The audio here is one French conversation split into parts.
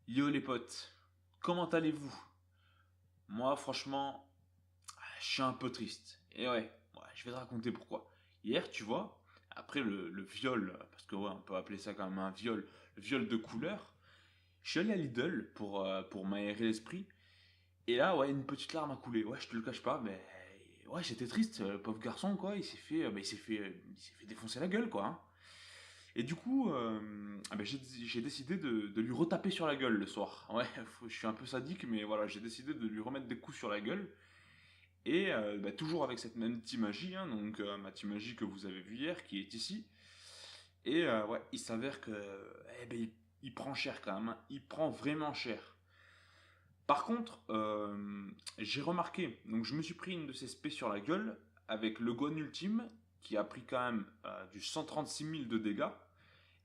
Yo les potes, comment allez-vous? Moi franchement, je suis un peu triste. Et ouais, je vais te raconter pourquoi. Hier, tu vois, après le viol, parce que ouais, on peut appeler ça quand même un viol, le viol de couleur, je suis allé à Lidl pour m'aérer l'esprit. Et là, ouais, une petite larme a coulé. Ouais, je te le cache pas, mais ouais, j'étais triste, le pauvre garçon, quoi. Il s'est fait défoncer la gueule, quoi, hein. Et du coup, j'ai décidé de lui retaper sur la gueule le soir. Ouais, je suis un peu sadique, mais voilà, j'ai décidé de lui remettre des coups sur la gueule. Et toujours avec cette même Timagie, hein, donc ma Timagie que vous avez vue hier, qui est ici. Et ouais, il s'avère que, il prend cher quand même, hein. Il prend vraiment cher. Par contre, j'ai remarqué, donc je me suis pris une de ces spés sur la gueule, avec le Gon Ultime, qui a pris quand même du 136 000 de dégâts.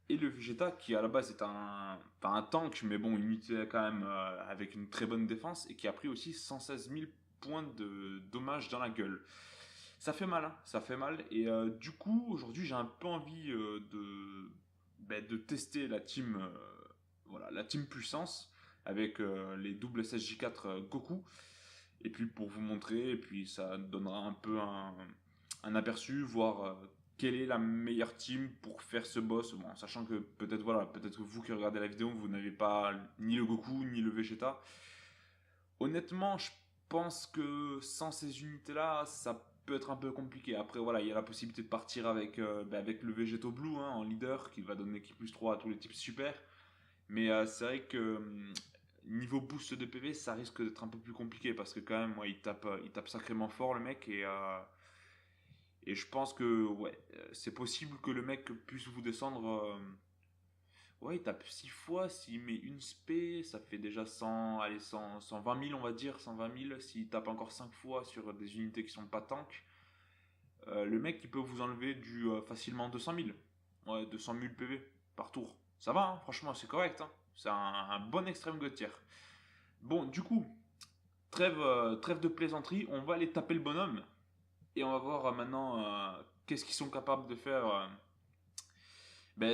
Et le Vegeta, qui à la base est pas un tank, mais bon, une unité quand même avec une très bonne défense, et qui a pris aussi 116 000 points de dommages dans la gueule. Ça fait mal, hein, ça fait mal. Et du coup, aujourd'hui, j'ai un peu envie de tester la team, voilà, la team puissance, avec les doubles SSJ4 Goku. Et puis pour vous montrer, et puis ça donnera un peu un aperçu, voir quelle est la meilleure team pour faire ce boss. Bon, sachant que peut-être voilà, peut-être que vous qui regardez la vidéo, vous n'avez pas ni le Goku ni le Vegeta. Honnêtement, je pense que sans ces unités-là, ça peut être un peu compliqué. Après, voilà, il y a la possibilité de partir avec le Vegeto Blue hein, en leader, qui va donner qui plus 3 à tous les types super. Mais c'est vrai que niveau boost de PV, ça risque d'être un peu plus compliqué parce que quand même, ouais, il tape sacrément fort le mec et je pense que ouais, c'est possible que le mec puisse vous descendre. Ouais, il tape 6 fois, s'il met une spé, ça fait déjà 100, allez, 100, 120 000 on va dire, 120 000. S'il tape encore 5 fois sur des unités qui sont pas tank, le mec il peut vous enlever facilement 200 000. Ouais, 200 000 PV par tour. Ça va, hein, franchement, c'est correct. Hein. C'est un bon extrême god tier. Bon, du coup, trêve de plaisanterie, on va aller taper le bonhomme et on va voir maintenant qu'est-ce qu'ils sont capables de faire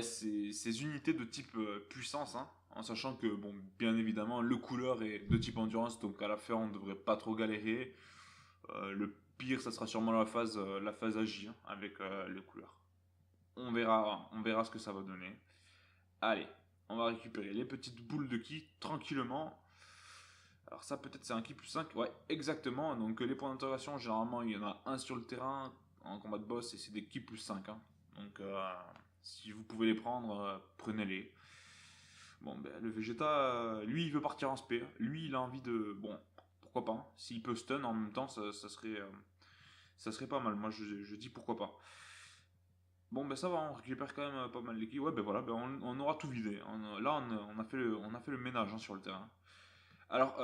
ces unités de type puissance, hein, en sachant que, bon, bien évidemment, le couleur est de type endurance, donc à la fin, on ne devrait pas trop galérer. Le pire, ça sera sûrement la phase AJ, hein, avec le couleur. On verra ce que ça va donner. Allez, on va récupérer les petites boules de ki tranquillement. Alors ça peut-être c'est un ki plus 5, ouais exactement, donc les points d'interrogation généralement il y en a un sur le terrain en combat de boss et c'est des ki plus 5 hein. Donc si vous pouvez les prendre, prenez-les. Bon ben le Vegeta, lui il veut partir en spé, lui il a envie de... Bon, pourquoi pas, hein. S'il peut stun en même temps ça serait pas mal, moi je dis pourquoi pas. Bon ben ça va, on récupère quand même pas mal d'équipes, ouais ben voilà, ben on aura tout vidé. Là on a fait le ménage hein, sur le terrain. Alors,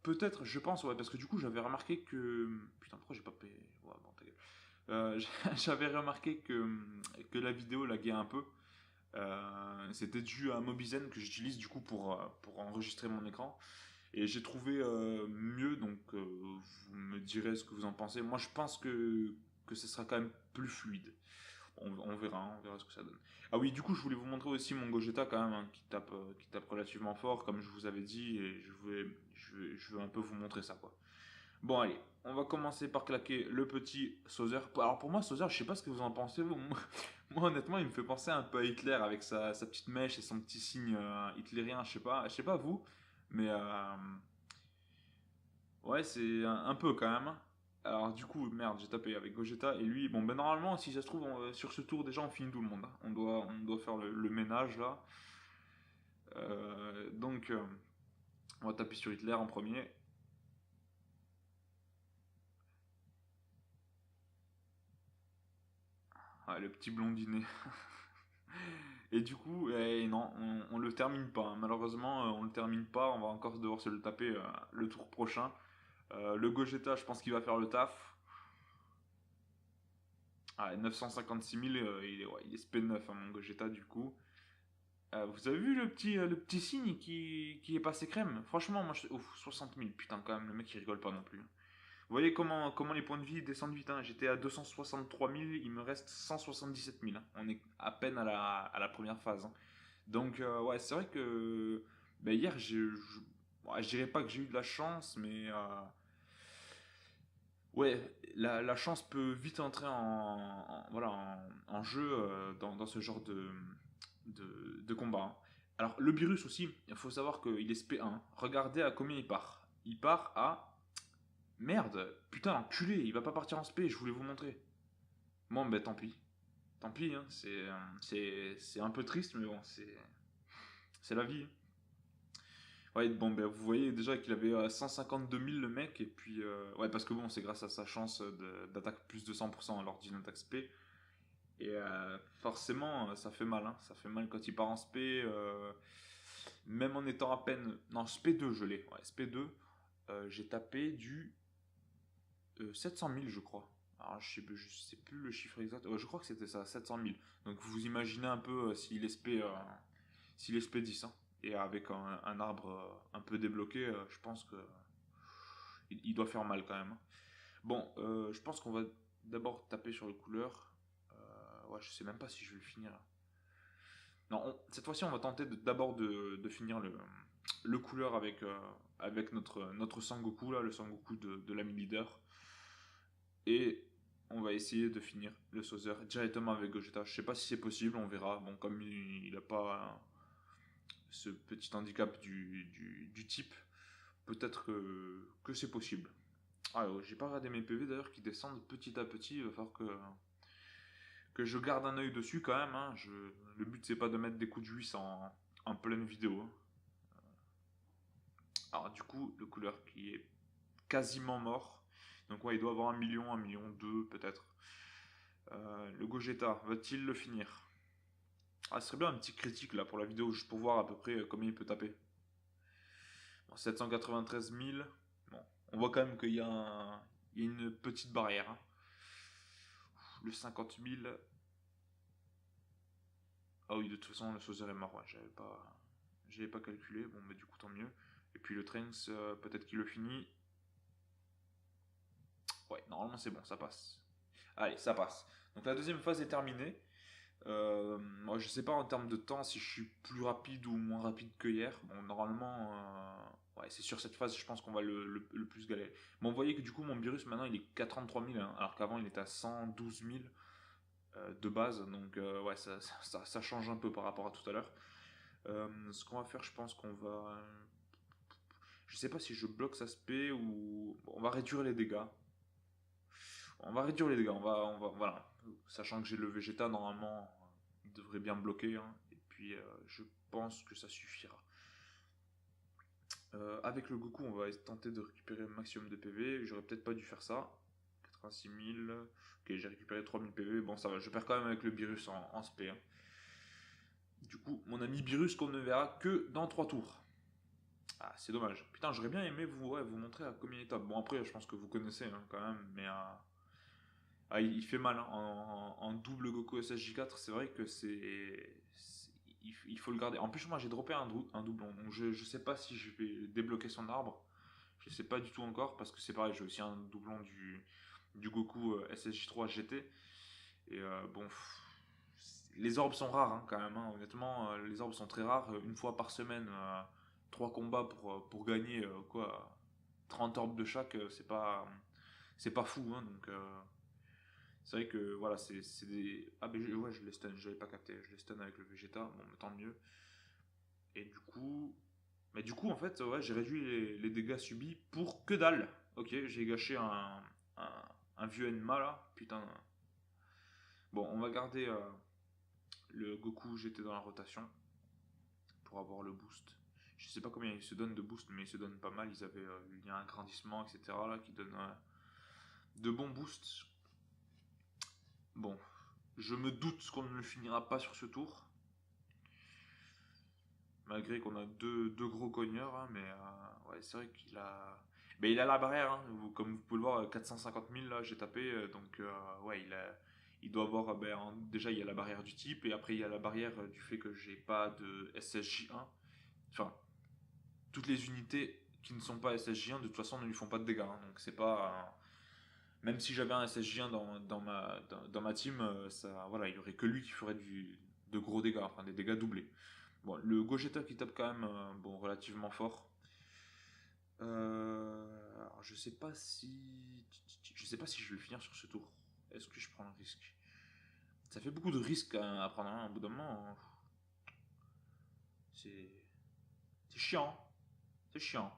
peut-être, je pense, ouais, parce que du coup, j'avais remarqué que. Putain, pourquoi j'ai pas payé. Ouais, bon, ta gueule. J'avais remarqué que la vidéo laguait un peu. C'était dû à Mobizen que j'utilise du coup pour enregistrer mon écran. Et j'ai trouvé mieux, donc vous me direz ce que vous en pensez. Moi, je pense que ce sera quand même plus fluide. On verra, hein, on verra ce que ça donne. Ah oui, du coup, je voulais vous montrer aussi mon Gogeta quand même, hein, qui tape relativement fort, comme je vous avais dit, et je veux un peu vous montrer ça, quoi. Bon, allez, on va commencer par claquer le petit Sauzer. Alors pour moi, Sauzer, je sais pas ce que vous en pensez, vous. Moi, honnêtement, il me fait penser un peu à Hitler avec sa petite mèche et son petit signe hitlérien, je sais pas vous, mais ouais, c'est un peu quand même. Alors du coup, merde, j'ai tapé avec Gogeta et lui, bon ben normalement, si ça se trouve, sur ce tour déjà on finit tout le monde, hein. On doit faire le ménage là. Donc on va taper sur Hitler en premier. Ah, le petit blondinet. Et du coup, non, on le termine pas, hein. Malheureusement, on le termine pas. On va encore devoir se le taper le tour prochain. Le Gogeta, je pense qu'il va faire le taf. Ah, 956 000, il est spé 9 hein, mon Gogeta du coup. Vous avez vu le petit signe qui est passé crème? Franchement, moi, ouf, 60 000, putain, quand même, le mec il rigole pas non plus. Vous voyez comment les points de vie descendent vite, hein. J'étais à 263 000, il me reste 177 000, hein. On est à peine à la première phase, hein. Donc, ouais, c'est vrai que Ben hier, ouais, je dirais pas que j'ai eu de la chance, mais ouais, la chance peut vite entrer voilà, en jeu dans ce genre de combat, hein. Alors, le Beerus aussi, il faut savoir qu'il est SP1. Regardez à combien il part. Il part à... Merde, putain, l'enculé, il va pas partir en SP, je voulais vous montrer. Bon, ben tant pis. Tant pis, hein, c'est un peu triste, mais bon, c'est la vie, hein. Ouais, bon, ben vous voyez déjà qu'il avait 152 000 le mec, et puis, ouais, parce que bon, c'est grâce à sa chance d'attaque plus de 100% lors d'une attaque SP, et forcément, ça fait mal, hein, ça fait mal quand il part en SP, même en étant à peine. Non, SP2, je l'ai, ouais, SP2, j'ai tapé du 700 000, je crois. Alors, je sais plus le chiffre exact, ouais, je crois que c'était ça, 700 000. Donc, vous imaginez un peu s'il est SP 10, hein. Et avec un arbre un peu débloqué, je pense que il doit faire mal quand même, hein. Bon, je pense qu'on va d'abord taper sur le couleur. Ouais, je sais même pas si je vais le finir. Non, cette fois-ci, on va tenter d'abord de finir le couleur avec notre Sangoku, là, le Sangoku de l'ami leader. Et on va essayer de finir le Sauzer directement avec Gogeta. Je sais pas si c'est possible, on verra. Bon, comme il a pas ce petit handicap du type, peut-être que c'est possible. Ah, j'ai pas regardé mes PV d'ailleurs qui descendent petit à petit. Il va falloir que je garde un œil dessus quand même, hein. Le but c'est pas de mettre des coups de juice en pleine vidéo, hein. Alors du coup, le couleur qui est quasiment mort. Donc ouais, il doit avoir 1 million 2 peut-être. Le Gogeta, va-t-il le finir? Ah, ce serait bien un petit critique là pour la vidéo, juste pour voir à peu près combien il peut taper. Bon, 793 000. Bon, on voit quand même qu'il y a une petite barrière, hein. Le 50 000. Ah oui, de toute façon, le Sauzer est mort. Ouais, j'avais pas calculé. Bon, mais du coup, tant mieux. Et puis le Trunks, peut-être qu'il le finit. Ouais, normalement, c'est bon, ça passe. Allez, ça passe. Donc la deuxième phase est terminée. Moi, je sais pas en termes de temps si je suis plus rapide ou moins rapide que hier. Bon, normalement, ouais, c'est sur cette phase, je pense qu'on va le plus galérer. Bon, vous voyez que du coup, mon virus maintenant il est qu'à 33 000, hein, alors qu'avant il était à 112 000 de base. Donc, ouais, ça change un peu par rapport à tout à l'heure. Ce qu'on va faire, je pense qu'on va. Je sais pas si je bloque sa spé ou. Bon, on va réduire les dégâts. On va réduire les dégâts. Voilà. Sachant que j'ai le Vegeta, normalement, il devrait bien bloquer, hein. Et puis, je pense que ça suffira. Avec le Goku, on va tenter de récupérer le maximum de PV. J'aurais peut-être pas dû faire ça. 86 000. Ok, j'ai récupéré 3000 PV. Bon, ça va. Je perds quand même avec le Beerus en SP, hein. Du coup, mon ami Beerus qu'on ne verra que dans 3 tours. Ah, c'est dommage. Putain, j'aurais bien aimé vous montrer à combien il tape. Bon, après, je pense que vous connaissez, hein, quand même, mais ah, il fait mal, hein. En double Goku SSJ4, c'est vrai que il faut le garder. En plus, moi, j'ai droppé un doublon, donc je sais pas si je vais débloquer son arbre. Je sais pas du tout encore, parce que c'est pareil, j'ai aussi un doublon du Goku SSJ3 GT. Et bon, les orbes sont rares, hein, quand même, hein. Honnêtement, les orbes sont très rares. Une fois par semaine, 3 combats pour gagner quoi, 30 orbes de chaque, c'est pas fou, hein. Donc, c'est vrai que voilà, c'est des. Ah, mais ouais, je les stun, j'avais pas capté. Je les stun avec le Vegeta, bon, mais tant mieux. Et du coup. Mais du coup, en fait, ouais, j'ai réduit les dégâts subis pour que dalle. Ok, j'ai gâché un, un vieux Enma là, putain. Bon, on va garder le Goku GT dans la rotation pour avoir le boost. Je sais pas combien il se donne de boost, mais il se donne pas mal. Il y a un grandissement, etc. là qui donne de bons boosts. Bon, je me doute qu'on ne le finira pas sur ce tour. Malgré qu'on a deux gros cogneurs, hein, mais ouais, c'est vrai qu'il a. Mais il a la barrière, hein. Comme vous pouvez le voir, 450 000 là, j'ai tapé. Donc, ouais, il doit avoir. Déjà, il y a la barrière du type, et après, il y a la barrière du fait que j'ai pas de SSJ1. Enfin, toutes les unités qui ne sont pas SSJ1, de toute façon, ne lui font pas de dégâts, hein. Donc, c'est pas. Même si j'avais un SSJ1 dans ma team, ça, voilà, il y aurait que lui qui ferait de gros dégâts, enfin des dégâts doublés. Bon, le Gogeta qui tape quand même bon, relativement fort. Alors, je sais pas si je vais le finir sur ce tour. Est-ce que je prends le risque? Ça fait beaucoup de risques à prendre un bout d'un moment. Hein. C'est c'est chiant. C'est chiant.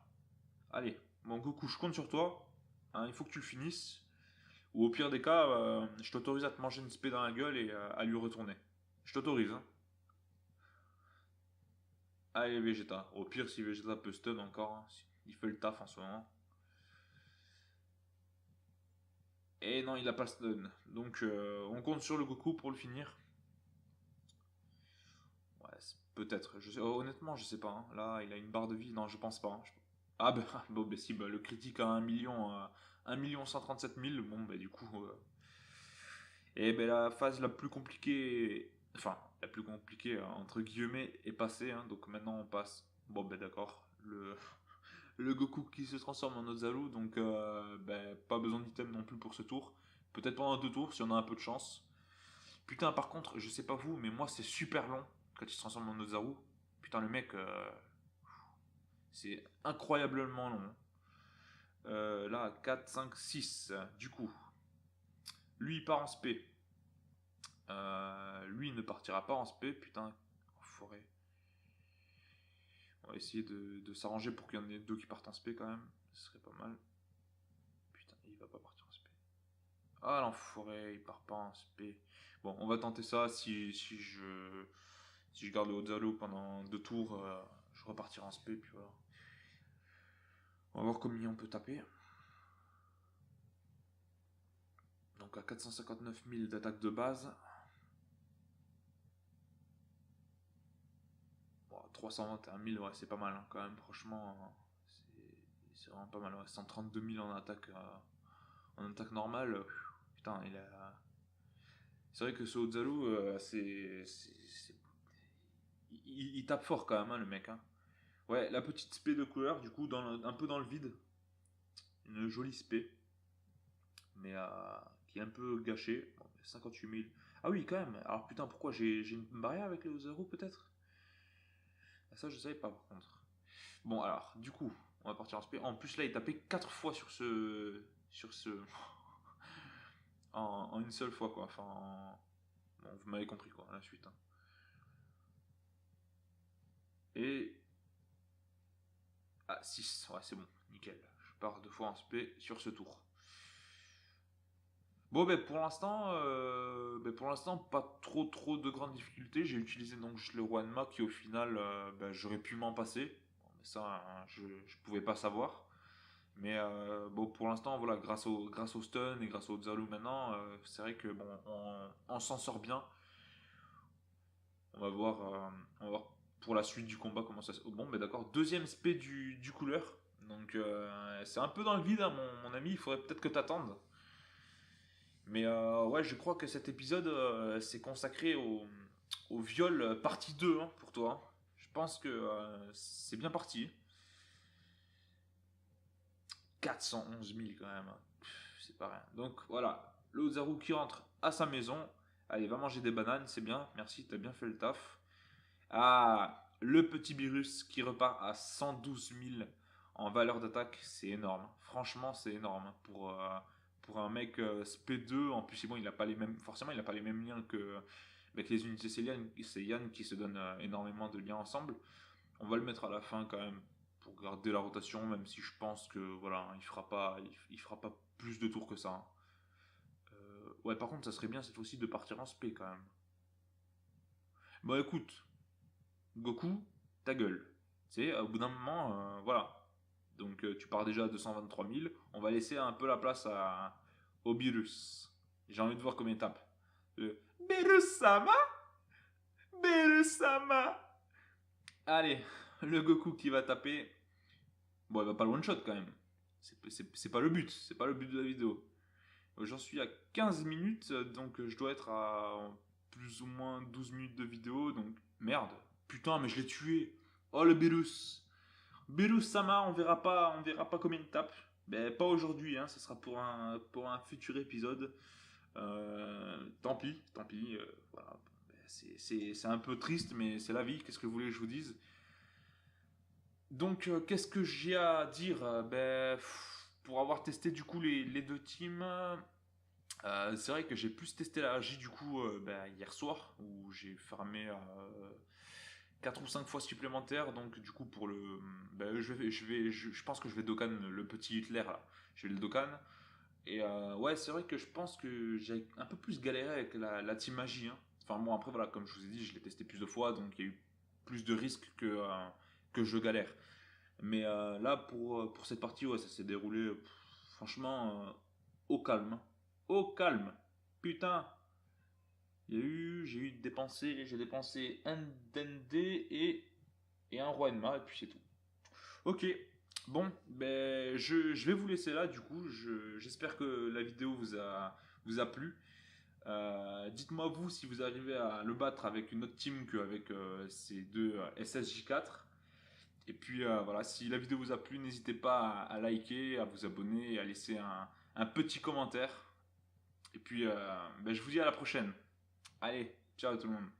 Allez, mon Goku, je compte sur toi. Hein, il faut que tu le finisses. Ou au pire des cas, je t'autorise à te manger une spé dans la gueule et à lui retourner. Je t'autorise. Hein. Allez, Vegeta. Au pire, si Vegeta peut stun encore, hein, il fait le taf en ce moment. Et non, il a pas stun. Donc, on compte sur le Goku pour le finir. Ouais, peut-être. Honnêtement, je sais pas. Hein. Là, il a une barre de vie. Non, je pense pas. Hein. Ah, bah, bon, bah, si, bah, le critique à 1 million, 1 million 137 000. Bon, bah, du coup. Et ben, la phase la plus compliquée. Enfin, la plus compliquée, entre guillemets, est passée. Hein. Donc, maintenant, on passe. Bon, ben, d'accord. Le Goku qui se transforme en Ozaru. Donc, ben, pas besoin d'item non plus pour ce tour. Peut-être pendant 2 tours, si on a un peu de chance. Putain, par contre, je sais pas vous, mais moi c'est super long quand il se transforme en Ozaru. Putain, le mec, c'est incroyablement long. Là, 4, 5, 6. Du coup, lui il part en spé. Lui il ne partira pas en spé. Putain, enfoiré. On va essayer de s'arranger pour qu'il y en ait deux qui partent en spé quand même. Ce serait pas mal. Putain, il va pas partir en spé. Ah, l'enfoiré, il part pas en spé. Bon, on va tenter ça. Si je garde le Ozaru pendant 2 tours, je repartirai en spé. Puis voilà. On va voir combien on peut taper. Donc à 459 000 d'attaque de base. Bon, 321 000, ouais, c'est pas mal hein, quand même, franchement. C'est vraiment pas mal. Ouais. 132 000 en attaque normale. Putain, c'est vrai que ce Ozaru, il tape fort quand même, hein, le mec. Hein. Ouais, la petite spé de couleur, du coup, un peu dans le vide. Une jolie spé. Mais qui est un peu gâchée. Bon, 58 000. Ah oui, quand même. Alors putain, pourquoi j'ai une barrière avec les Ozaru peut-être? Ça, je savais pas par contre. Bon, alors, du coup, on va partir en spé. En plus, là, il tapait 4 fois sur ce. Sur ce. En une seule fois, quoi. Enfin. Bon, vous m'avez compris, quoi, la suite. Hein. Et. Ah, 6. Ouais, c'est bon. Nickel. Je pars 2 fois en spé sur ce tour. Bon, pour l'instant, pas trop de grandes difficultés. J'ai utilisé donc juste le Wanma qui, au final, j'aurais pu m'en passer. Bon, mais ça, hein, je pouvais pas savoir. Mais bon, pour l'instant, voilà, grâce au stun et grâce au Zalu maintenant, c'est vrai que bon, on s'en sort bien. On va voir, on va voir pour la suite du combat comment ça se. Oh, bon, mais d'accord, deuxième spé du couleur. Donc c'est un peu dans le vide, hein, mon ami. Il faudrait peut-être que t'attendes. Mais ouais, je crois que cet épisode s'est consacré au viol partie 2 hein, pour toi. Je pense que c'est bien parti. 411 000 quand même. C'est pas rien. Donc voilà, le Ozaru qui rentre à sa maison. Allez, va manger des bananes, c'est bien. Merci, t'as bien fait le taf. Ah, le petit virus qui repart à 112 000 en valeur d'attaque, c'est énorme. Franchement, c'est énorme pour un mec SP2. En plus, bon, il a pas les mêmes, forcément, il n'a pas les mêmes liens que avec les unités Saiyan qui se donnent énormément de liens ensemble. On va le mettre à la fin quand même pour garder la rotation, même si je pense que voilà, il fera pas plus de tours que ça. Hein. Ouais, par contre, ça serait bien cette fois-ci de partir en spé quand même. Bon, écoute, Goku, ta gueule. Tu sais, au bout d'un moment, voilà. Donc, tu pars déjà à 223 000. On va laisser un peu la place au Beerus. J'ai envie de voir combien il tape. Beerus-sama Beerus-sama Allez, le Goku qui va taper. Bon, il va pas le one-shot quand même. C'est pas le but. C'est pas le but de la vidéo. J'en suis à 15 minutes, donc je dois être à plus ou moins 12 minutes de vidéo. Donc, merde. Putain, mais je l'ai tué. Oh, le Beerus. Beerus Sama, on verra pas combien il tape. Ben, pas aujourd'hui, hein, ce sera pour un futur épisode. Tant pis, voilà. Ben, c'est un peu triste, mais c'est la vie. Qu'est-ce que vous voulez que je vous dise? Donc, qu'est-ce que j'ai à dire? Pour avoir testé du coup les deux teams, c'est vrai que j'ai plus testé la J du coup hier soir, où j'ai farmé 4 ou 5 fois supplémentaires. Donc, du coup, pour le. Je pense que je vais Dokkan le petit Hitler là. Je vais le Dokkan. Et ouais, c'est vrai que je pense que j'ai un peu plus galéré avec la team magie, hein. Enfin, bon, après, voilà, comme je vous ai dit, je l'ai testé plus de fois, donc il y a eu plus de risques que je galère. Mais là, pour cette partie, ouais, ça s'est déroulé, franchement, au calme, hein. Au calme. Putain, j'ai dépensé un DND et un roi Enma, et puis c'est tout. Ok, bon, je vais vous laisser là, du coup. J'espère que la vidéo vous a plu. Dites-moi vous si vous arrivez à le battre avec une autre team qu'avec ces deux SSJ4. Et puis voilà, si la vidéo vous a plu, n'hésitez pas à liker, à vous abonner et à laisser un petit commentaire. Et puis je vous dis à la prochaine. Allez, ciao tout le monde.